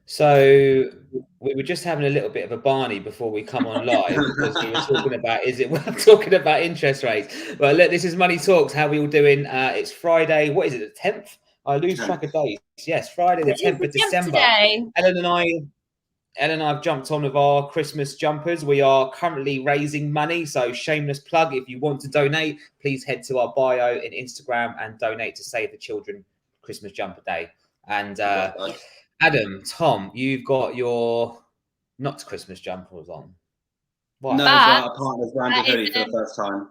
So we were just having a little bit of a Barney before we come on live because we were talking about we're talking about interest rates. But look, this is Money Talks. How we all doing? It's Friday. What is it? The 10th? I lose track of days. Yes, Friday the It is 10th the of 10th December. today. Ellen and I have jumped on with our Christmas jumpers. We are currently raising money, so shameless plug. If you want to donate, please head to our bio in Instagram and donate to Save the Children Christmas Jumper Day. And Adam, Tom, you've got your not Christmas jumpers on. Why? No, But for our partner's branded hoodie for the first time.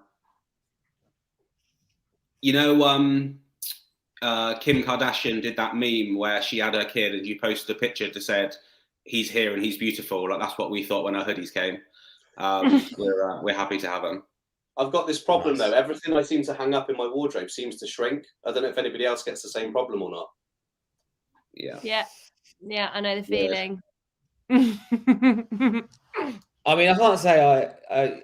You know, Kim Kardashian did that meme where she had her kid and you posted a picture to said, "He's here and he's beautiful." Like that's what we thought when our hoodies came. We're happy to have them. I've got this problem though. Everything I seem to hang up in my wardrobe seems to shrink. I don't know if anybody else gets the same problem or not. Yeah, I know the feeling. I mean, I can't say I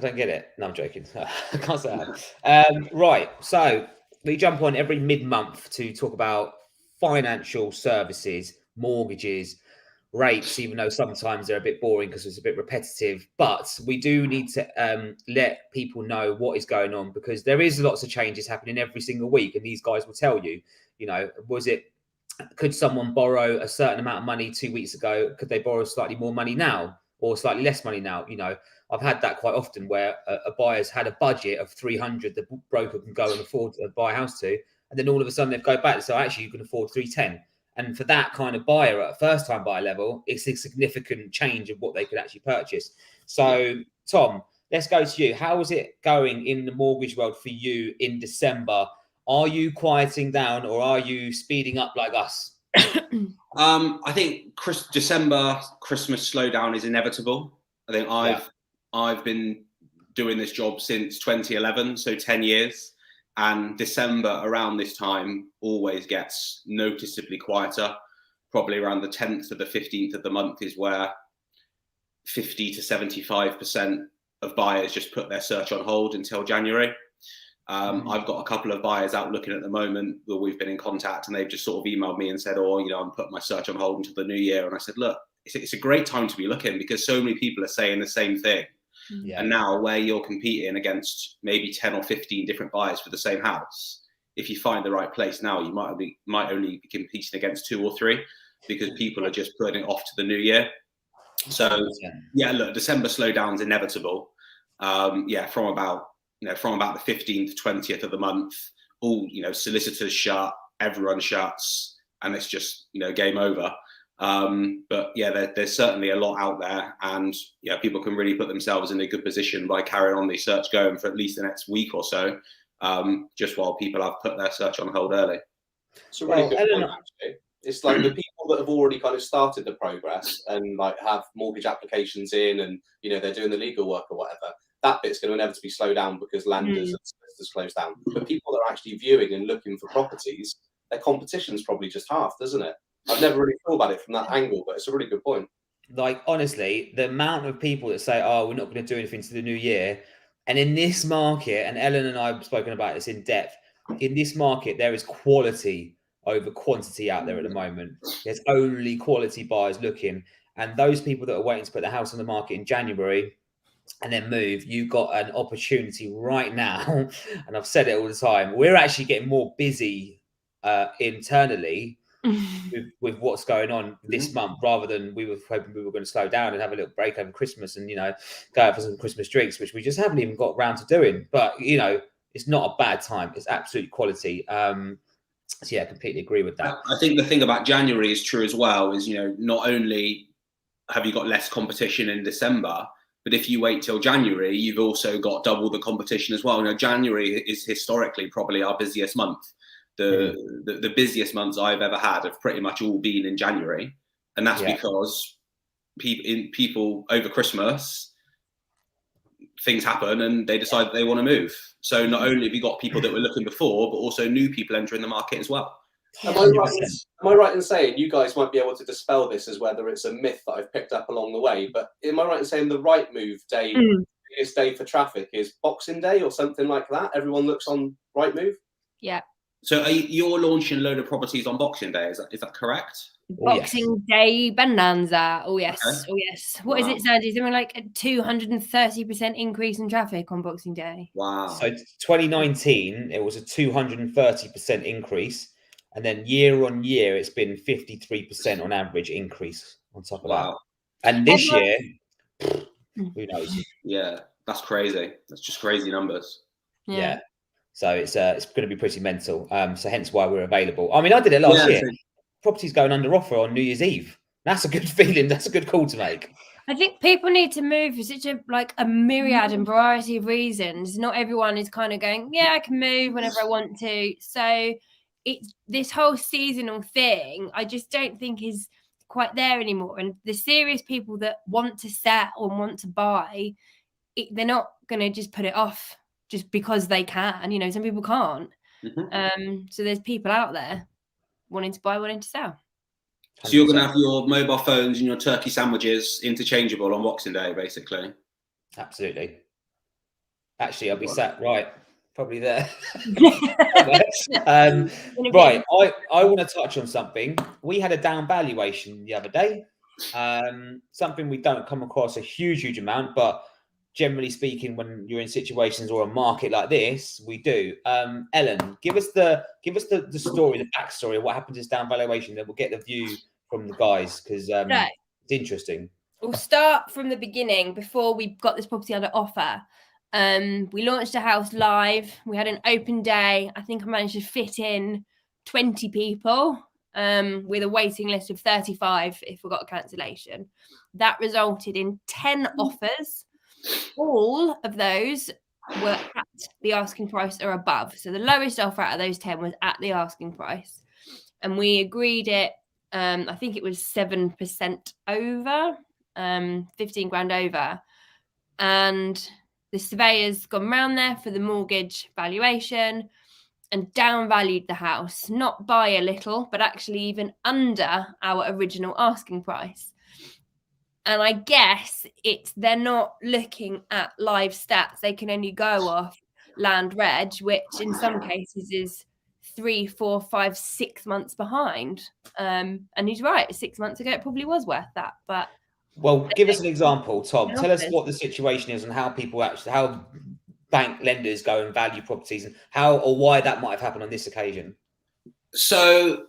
don't get it. No, I'm joking. I can't say that. Right. So we jump on every mid-month to talk about financial services, mortgages, rates, even though sometimes they're a bit boring because it's a bit repetitive. But we do need to let people know what is going on because there is lots of changes happening every single week. And these guys will tell you, could someone borrow a certain amount of money 2 weeks ago? Could they borrow slightly more money now or slightly less money now? I've had that quite often where a buyer's had a budget of 300 the broker can go and afford to buy a house to, and then all of a sudden they've go back. So actually you can afford 310. And for that kind of buyer at a first time buyer level, it's a significant change of what they could actually purchase. So Tom, let's go to you. How is it going in the mortgage world for you in December? Are you quieting down or are you speeding up like us? I think December Christmas slowdown is inevitable. I think I've been doing this job since 2011, so 10 years. And December around this time always gets noticeably quieter. Probably around the 10th or the 15th of the month is where 50 to 75% of buyers just put their search on hold until January. I've got a couple of buyers out looking at the moment where we've been in contact and they've just sort of emailed me and said, I'm putting my search on hold until the new year. And I said, look, it's a great time to be looking because so many people are saying the same thing. Yeah. And now where you're competing against maybe 10 or 15 different buyers for the same house, if you find the right place now, you might only be competing against 2 or 3 because people are just putting it off to the new year. So look, December slowdown is inevitable. From about the 15th, 20th of the month, all, solicitors shut, everyone shuts, and it's just, game over. But there's certainly a lot out there, and people can really put themselves in a good position by carrying on the search going for at least the next week or so, just while people have put their search on hold early. It's a really good point, actually. It's like the people that have already kind of started the progress and like have mortgage applications in and, they're doing the legal work or whatever. That bit's going to inevitably slow down because lenders and solicitors close down. But people that are actually viewing and looking for properties, their competition's probably just half, doesn't it? I've never really thought about it from that angle, but it's a really good point. Like, honestly, the amount of people that say, we're not going to do anything to the new year. And in this market, and Ellen and I have spoken about this in depth, in this market, there is quality over quantity out there at the moment. There's only quality buyers looking. And those people that are waiting to put their house on the market in January and then move, you've got an opportunity right now. And I've said it all the time. We're actually getting more busy internally with what's going on this month, rather than we were hoping we were going to slow down and have a little break over Christmas and, go out for some Christmas drinks, which we just haven't even got around to doing. But, it's not a bad time. It's absolute quality. So I completely agree with that. I think the thing about January is true as well, is, not only have you got less competition in December, but if you wait till January, you've also got double the competition as well. January is historically probably our busiest month. The busiest months I've ever had have pretty much all been in January. And that's because people over Christmas, things happen and they decide they want to move. So not only have you got people that were looking before, but also new people entering the market as well. Am I right in saying you guys might be able to dispel this as whether it's a myth that I've picked up along the way, but am I right in saying the right move day, biggest day for traffic is Boxing Day or something like that? Everyone looks on Rightmove? Yeah. So you're launching a load of properties on Boxing Day, is that correct? Boxing Day bonanza. Oh yes. Okay. Oh yes. What is it, Sanjay? Something like a 230% increase in traffic on Boxing Day. Wow. So 2019, it was a 230% increase. And then year on year, it's been 53% on average increase on top of that. And this year, who knows? Yeah, that's crazy. That's just crazy numbers. Yeah. So it's going to be pretty mental. So hence why we're available. I mean, I did it last year. Property's going under offer on New Year's Eve. That's a good feeling. That's a good call to make. I think people need to move for such a myriad and variety of reasons. Not everyone is kind of going, yeah, I can move whenever I want to. So it's this whole seasonal thing, I just don't think is quite there anymore. And the serious people that want to sell and want to buy, they're not going to just put it off just because they can. You know, some people can't. So there's people out there wanting to buy, wanting to sell. 100%. So you're going to have your mobile phones and your turkey sandwiches interchangeable on Boxing Day, basically? Absolutely. Actually, I'll be sat probably there. Right. I want to touch on something. We had a down valuation the other day. Something we don't come across a huge amount, but generally speaking, when you're in situations or a market like this, we do. Ellen, give us the story, the backstory of what happened to this down valuation. Then we'll get the view from the guys because it's interesting. We'll start from the beginning before we got this property under offer. We launched a house live. We had an open day. I think I managed to fit in 20 people with a waiting list of 35 if we got a cancellation. That resulted in 10 offers. All of those were at the asking price or above. So the lowest offer out of those 10 was at the asking price. And we agreed it, I think it was 7% over, 15 grand over. And the surveyor's gone round there for the mortgage valuation and downvalued the house, not by a little, but actually even under our original asking price. And I guess they're not looking at live stats. They can only go off land reg, which in some cases is 3, 4, 5, 6 months behind. And he's right. 6 months ago, it probably was worth that. But give us an example, Tom. Tell us what the situation is and how how bank lenders go and value properties and how or why that might have happened on this occasion. So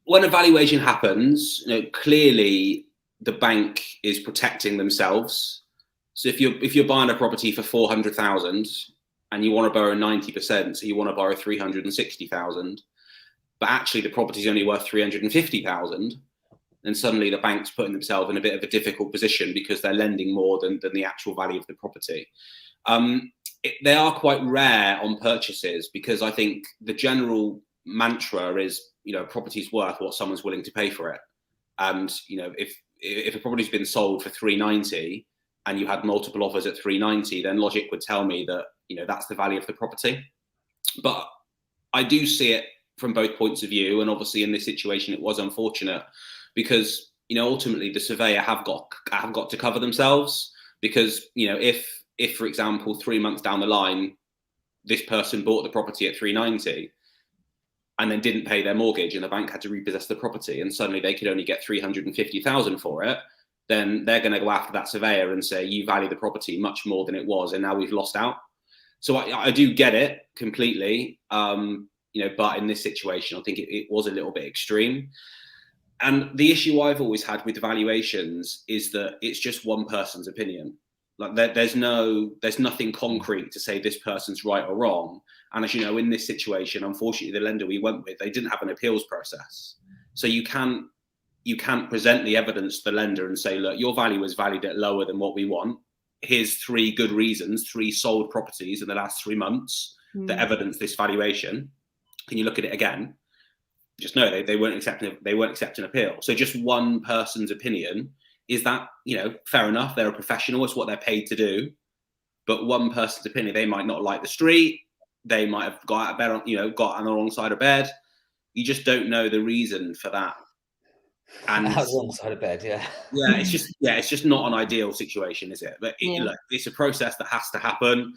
when a valuation happens, clearly the bank is protecting themselves. So if you're buying a property for 400,000 and you want to borrow 90%, so you want to borrow 360,000, but actually the property is only worth 350,000, then suddenly the bank's putting themselves in a bit of a difficult position because they're lending more than the actual value of the property. They are quite rare on purchases because I think the general mantra is, property's worth what someone's willing to pay for it. And, if a property's been sold for 390 and you had multiple offers at 390, then logic would tell me that, that's the value of the property. But I do see it from both points of view. And obviously in this situation, it was unfortunate because, ultimately the surveyor have got to cover themselves because, if, for example, 3 months down the line, this person bought the property at 390 and then didn't pay their mortgage and the bank had to repossess the property and suddenly they could only get 350,000 for it, then they're going to go after that surveyor and say, you value the property much more than it was and now we've lost out. So I do get it completely, but in this situation, I think it was a little bit extreme. And the issue I've always had with valuations is that it's just one person's opinion. Like there's nothing concrete to say this person's right or wrong. And as you know, in this situation, unfortunately, the lender we went with, they didn't have an appeals process. So you can't present the evidence to the lender and say, look, your value is valued at lower than what we want. Here's 3 good reasons, 3 sold properties in the last 3 months that evidence this valuation. Can you look at it again? Just no, they weren't accepting appeal. So just one person's opinion, is that, fair enough, they're a professional, it's what they're paid to do. But one person's opinion, they might not like the street, they might have got out of bed, got on the wrong side of bed. You just don't know the reason for that. And wrong side of bed, yeah. It's just not an ideal situation, is it? But look, it's a process that has to happen.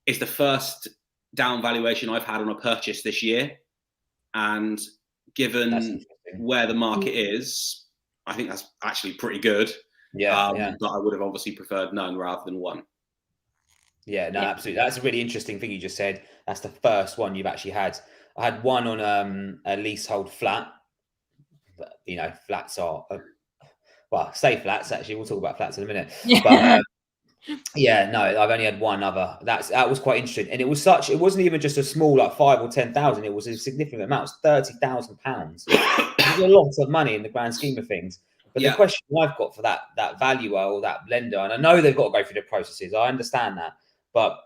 It's the first down valuation I've had on a purchase this year. and given where the market is, I think that's actually pretty good. Yeah. But I would have obviously preferred none rather than one. Yeah, no, absolutely. That's a really interesting thing you just said. That's the first one you've actually had. I had one on a leasehold flat. But, you know, flats are, well, say flats, actually. We'll talk about flats in a minute. Yeah. But yeah, no, I've only had one other. That was quite interesting. And it wasn't even just a small, like 5 or 10,000. It was a significant amount. It was £30,000. It's a lot of money in the grand scheme of things. But the question I've got for that valuer or that lender, and I know they've got to go through the processes, I understand that, but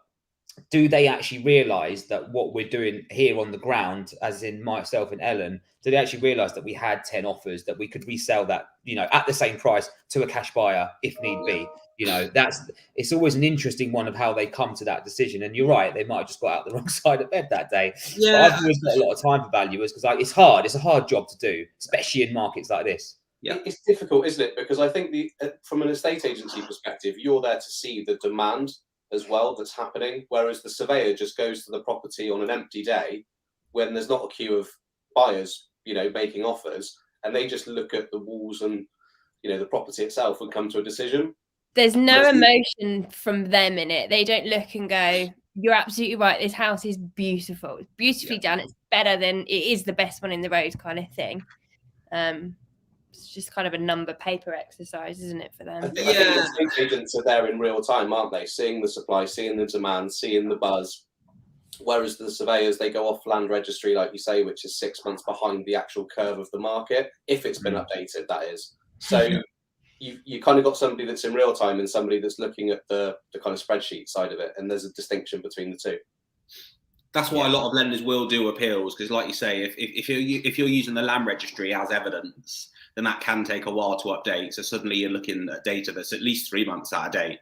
do they actually realise that what we're doing here on the ground, as in myself and Ellen, do they actually realise that we had 10 offers, that we could resell that, you know, at the same price to a cash buyer if need be? You know, it's always an interesting one of how they come to that decision. And you're right, they might have just got out the wrong side of bed that day. Yeah, but I've always got a lot of time for valuers because it's hard. It's a hard job to do, especially in markets like this. Yeah, it's difficult, isn't it? Because I think from an estate agency perspective, you're there to see the demand as well that's happening, whereas the surveyor just goes to the property on an empty day when there's not a queue of buyers, you know, making offers, and they just look at the walls and, you know, the property itself and come to a decision. There's no emotion from them in it. They don't look and go, you're absolutely right, this house is beautiful, it's beautifully done, it's better than, it is the best one in the road kind of thing. It's just kind of a number paper exercise, isn't it, for them? I think the estate agents are there in real time, aren't they? Seeing the supply, seeing the demand, seeing the buzz. Whereas the surveyors, they go off land registry, like you say, which is 6 months behind the actual curve of the market, if it's been updated, that is. So you kind of got somebody that's in real time and somebody that's looking at the kind of spreadsheet side of it, and there's a distinction between the two. That's why a lot of lenders will do appeals, because like you say, if you're using the land registry as evidence, then that can take a while to update. So suddenly you're looking at data that's at least 3 months out of date.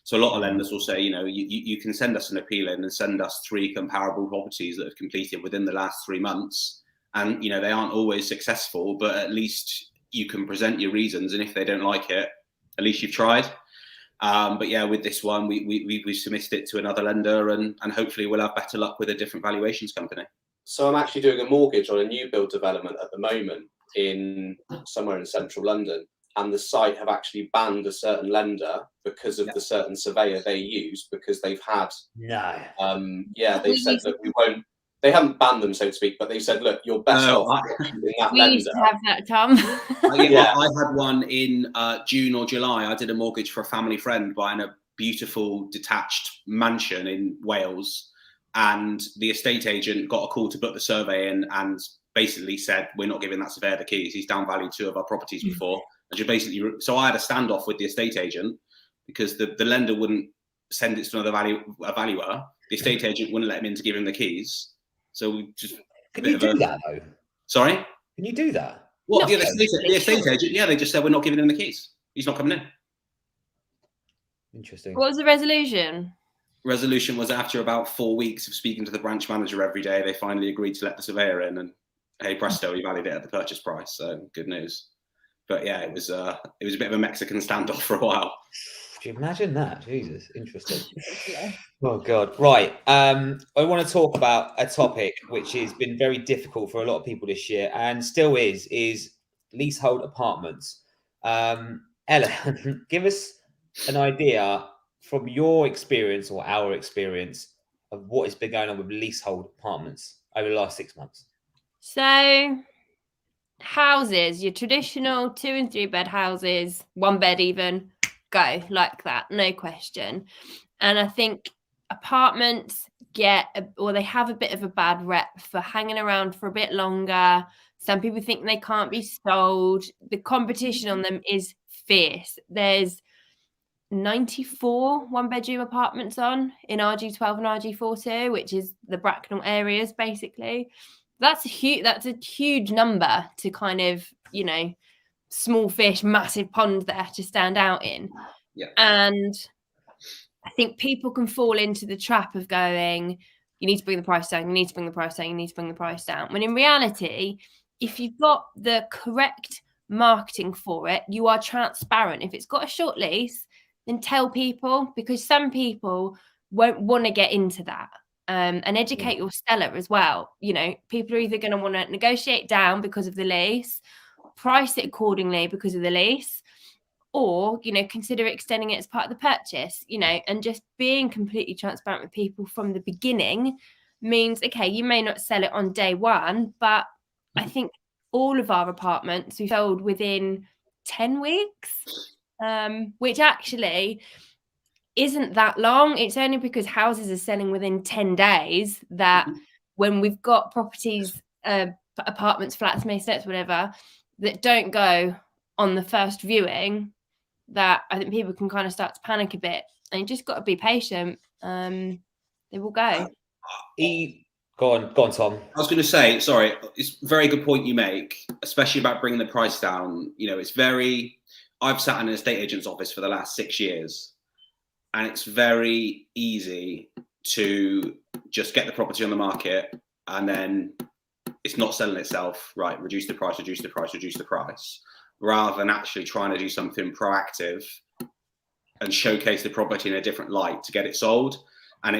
So a lot of lenders will say, you know, you can send us an appeal in and send us 3 comparable properties that have completed within the last 3 months. And, you know, they aren't always successful, but at least you can present your reasons. And if they don't like it, at least you've tried. But yeah, with this one, we submitted it to another lender, and hopefully we'll have better luck with a different valuations company. So I'm actually doing a mortgage on a new build development at the moment in somewhere in central London, and the site have actually banned a certain lender because of the certain surveyor they use, because they've had they've said that we won't. They haven't banned them, so to speak, but they said, look, you're best off using that we lender. used to have that, Tom. I had one in June or July. I did a mortgage for a family friend buying a beautiful detached mansion in Wales, and the estate agent got a call to book the survey in and basically said, we're not giving that surveyor the keys. He's downvalued 2 of our properties before. And so I had a standoff with the estate agent because the lender wouldn't send it to another valuer. The estate agent wouldn't let him in to give him the keys. So we just Can you do that though? Sorry? Can you do that? Well, the estate agent, they just said we're not giving him the keys. He's not coming in. Interesting. What was the resolution? Resolution was after about 4 weeks of speaking to the branch manager every day, they finally agreed to let the surveyor in, and hey presto, he valued it at the purchase price. So good news. But yeah, it was a bit of a Mexican standoff for a while. Can you imagine that? Jesus, interesting. Oh God. Right. I want to talk about a topic which has been very difficult for a lot of people this year and still is leasehold apartments. Ellen, give us an idea from your experience or our experience of what has been going on with leasehold apartments over the last 6 months. So houses, your traditional 2 and 3 bed houses, 1 bed even, go like that, no question. And I think apartments they have a bit of a bad rep for hanging around for a bit longer. Some people think they can't be sold. The competition on them is fierce. There's 94 1-bedroom apartments in RG12 and RG42, which is the Bracknell areas basically. That's a huge number to kind of, you know, small fish, massive pond there to stand out in. Yeah. And I think people can fall into the trap of going, you need to bring the price down, you need to bring the price down, you need to bring the price down. When in reality, if you've got the correct marketing for it, you are transparent. If it's got a short lease, then tell people, because some people won't want to get into that. and educate your seller as well. You know, people are either going to want to negotiate down because of the lease, price it accordingly because of the lease, or, you know, consider extending it as part of the purchase, you know, and just being completely transparent with people from the beginning means, okay, you may not sell it on day one, but I think all of our apartments we sold within 10 weeks, which actually isn't that long. It's only because houses are selling within 10 days that when we've got properties, apartments, flats, masonettes, whatever, that don't go on the first viewing, that I think people can kind of start to panic a bit, and you just got to be patient. They will go. Go on, Tom. I was going to say, sorry, it's a very good point you make, especially about bringing the price down. You know, I've sat in an estate agent's office for the last 6 years, and it's very easy to just get the property on the market and then it's not selling itself, right? Reduce the price, rather than actually trying to do something proactive and showcase the property in a different light to get it sold. And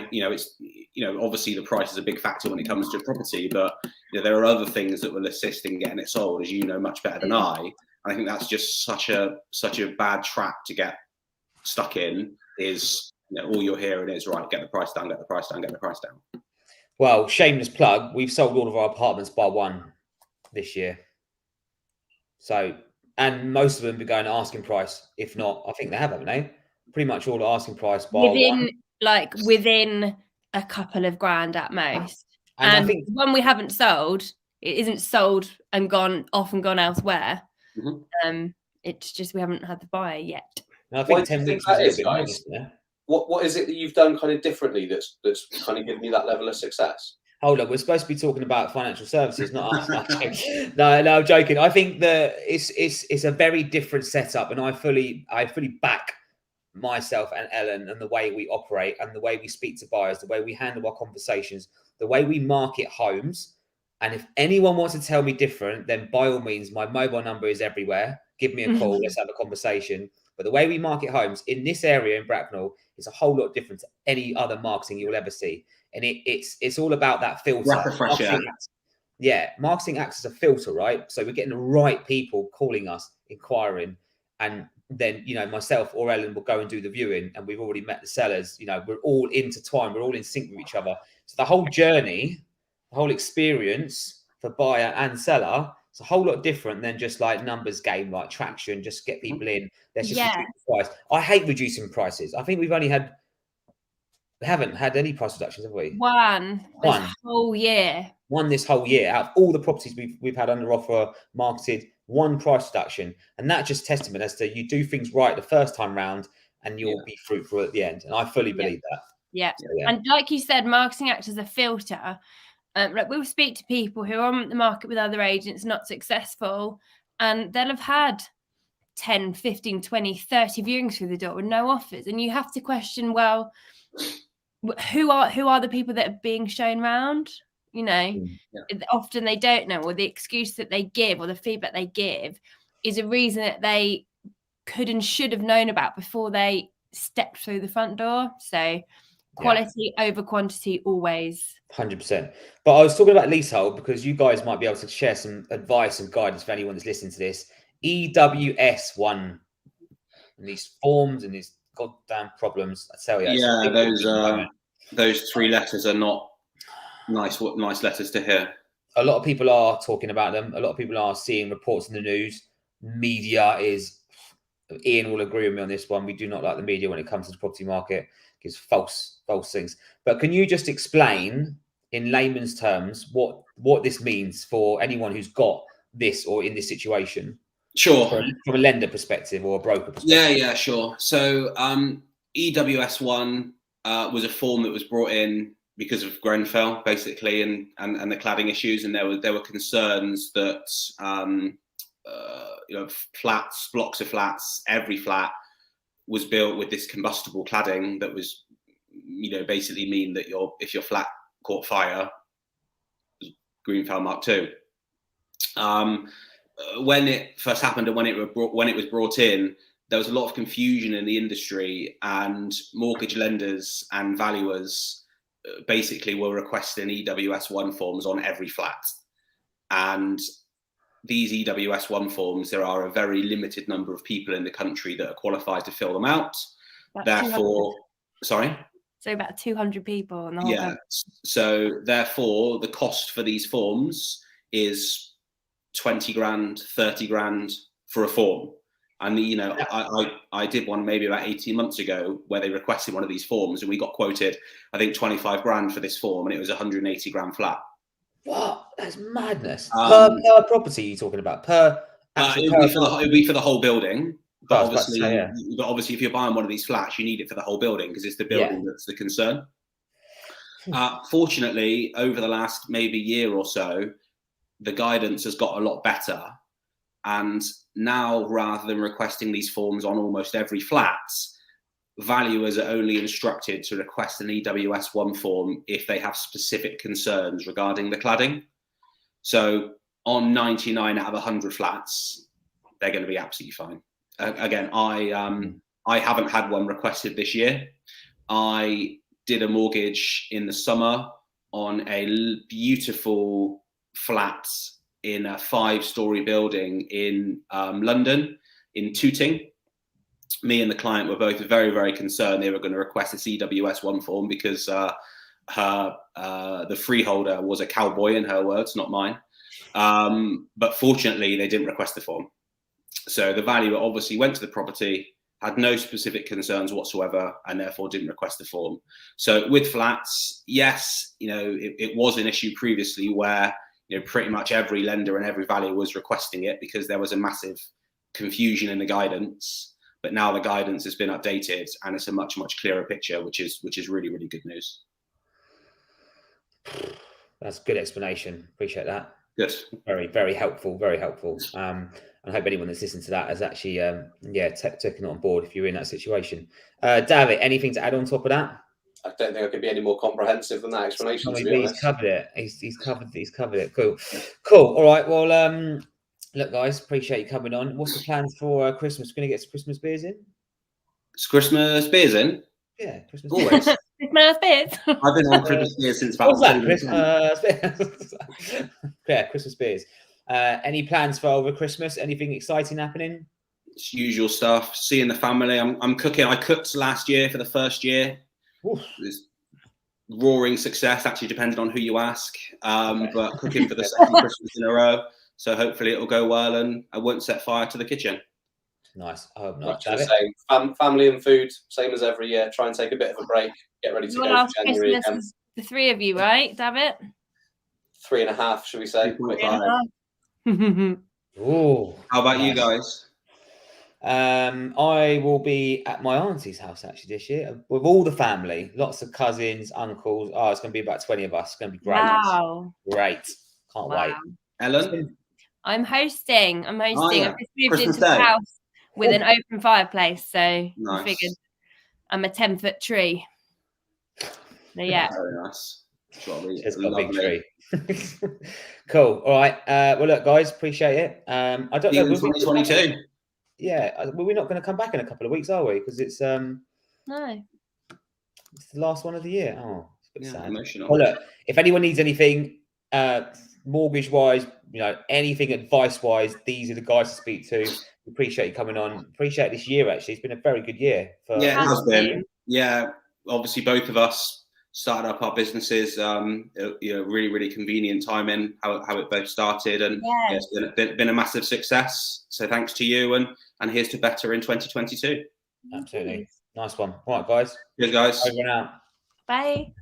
obviously the price is a big factor when it comes to property, but there are other things that will assist in getting it sold, as you know much better than I. And I think that's just such a bad trap to get stuck in. Is all you're hearing is, right, get the price down. Well, shameless plug, we've sold all of our apartments by one this year. So, and most of them be going asking price. If not, I think they have, haven't they? Pretty much all asking price by within a couple of grand at most. And I think when we haven't sold, it isn't sold and gone elsewhere. It's just we haven't had the buyer yet. And I think 10 weeks was a little bit modest there. What is it that you've done kind of differently that's kind of given you that level of success? Hold on, we're supposed to be talking about financial services, not us. No, I'm joking. I think it's a very different setup, and I fully back myself and Ellen and the way we operate and the way we speak to buyers, the way we handle our conversations, the way we market homes. And if anyone wants to tell me different, then by all means, my mobile number is everywhere. Give me a call. Let's have a conversation. But the way we market homes in this area in Bracknell is a whole lot different to any other marketing you'll ever see. And it's all about that filter. Marketing acts as a filter, right? So we're getting the right people calling us, inquiring, and then myself or Ellen will go and do the viewing, and we've already met the sellers. We're all intertwined, we're all in sync with each other. So the whole journey, the whole experience for buyer and seller, it's a whole lot different than just like numbers game, like traction, just get people in. Let's just reduce the price. I hate reducing prices. I think we haven't had any price reductions, have we? One this whole year. One this whole year. Out of all the properties we've had under offer, marketed, one price reduction. And that's just testament as to you do things right the first time round and you'll be fruitful at the end. And I fully believe that. Yeah. So, and like you said, marketing acts as a filter. Like we'll speak to people who are on the market with other agents, not successful, and they'll have had 10, 15, 20, 30 viewings through the door with no offers. And you have to question, well, who are the people that are being shown round? Often they don't know, or the excuse that they give or the feedback they give is a reason that they could and should have known about before they stepped through the front door. So quality over quantity always. 100%. But I was talking about leasehold because you guys might be able to share some advice and guidance for anyone that's listening to this. EWS one and these forms and these goddamn problems. I tell you. Yeah, those 3 letters are not nice letters to hear. A lot of people are talking about them. A lot of people are seeing reports in the news. Media is, Ian will agree with me on this one. We do not like the media when it comes to the property market. It gives false things. But can you just explain in layman's terms what this means for anyone who's got this or in this situation? Sure. From a lender perspective or a broker perspective. Yeah, sure. So EWS1 was a form that was brought in because of Grenfell, basically, and the cladding issues, and there were concerns that flats, blocks of flats, every flat was built with this combustible cladding that was, basically mean that if your flat caught fire, it was Grenfell Mark II. When it first happened and when it was brought in, there was a lot of confusion in the industry, and mortgage lenders and valuers basically were requesting EWS1 forms on every flat. And these EWS1 forms, there are a very limited number of people in the country that are qualified to fill them out. Therefore, sorry? So about 200 people in the whole country. So therefore, the cost for these forms is 20 grand, 30 grand for a form. And, you know, I did one maybe about 18 months ago where they requested one of these forms and we got quoted, I think, 25 grand for this form, and it was 180 grand flat. What? That's madness. Per property you're talking about? It would be for the whole building. But obviously, if you're buying one of these flats, you need it for the whole building because it's the building that's the concern. Fortunately, over the last maybe year or so, the guidance has got a lot better. And now, rather than requesting these forms on almost every flat, valuers are only instructed to request an EWS1 form if they have specific concerns regarding the cladding. So on 99 out of 100 flats, they're going to be absolutely fine. Again, I haven't had one requested this year. I did a mortgage in the summer on a beautiful flat in a 5-story building in London, in Tooting. Me and the client were both very, very concerned they were going to request this EWS1 form because the freeholder was a cowboy, in her words, not mine. But fortunately, they didn't request the form. So the valuer obviously went to the property, had no specific concerns whatsoever, and therefore didn't request the form. So with flats, yes, you know, it was an issue previously where, you know, pretty much every lender and every valuer was requesting it because there was a massive confusion in the guidance. But now the guidance has been updated and it's a much, much clearer picture, which is really, really good news. That's a good explanation. Appreciate that. Good. Very, very helpful. Very helpful. I hope anyone that's listened to that has actually, taken it on board if you're in that situation. David, anything to add on top of that? I don't think I could be any more comprehensive than that explanation. He's covered it. He's covered it. Cool. All right. Well, look, guys, appreciate you coming on. What's the plans for Christmas? We're going to get some Christmas beers in. It's Christmas beers in? Yeah, Christmas always. Christmas beers. I've been on Christmas beers since about. What's that? Christmas beers. Any plans for over Christmas? Anything exciting happening? It's usual stuff. Seeing the family. I'm cooking. I cooked last year for the first year. It was roaring success. Actually, depending on who you ask. But cooking for the second Christmas in a row. So hopefully it'll go well, and I won't set fire to the kitchen. Nice. I hope not. Much the same. Family and food, same as every year. Try and take a bit of a break. Get ready to go for January again. The three of you, right, David? 3.5, should we say? 3.5. Oh, how about you guys? I will be at my auntie's house actually this year with all the family, lots of cousins, uncles. Oh, it's going to be about 20 of us. It's going to be great. Wow. Great. Can't wait. Ellen? I'm hosting. Oh, yeah. I've just moved Christmas into Day. a house with an open fireplace, so Nice. I figured I'm a 10-foot tree. So yeah. Very nice. It's got a big tree. Cool. All right. Well, look, guys, appreciate it. I don't know. 2022. Yeah. Well, we're not going to come back in a couple of weeks, are we? Because it's No. It's the last one of the year. Oh, it's a bit sad. Emotional. Well, look, if anyone needs anything, mortgage wise, you know, anything advice wise, these are the guys to speak to. We appreciate you coming on. Appreciate this year. Actually, it's been a very good year. Yeah, it has been. Yeah, obviously both of us started up our businesses. Really, really convenient timing how it both started, and it's been a massive success. So thanks to you, and here's to better in 2022. Absolutely, nice one. All right, guys. Cheers, guys. Over and out. Bye.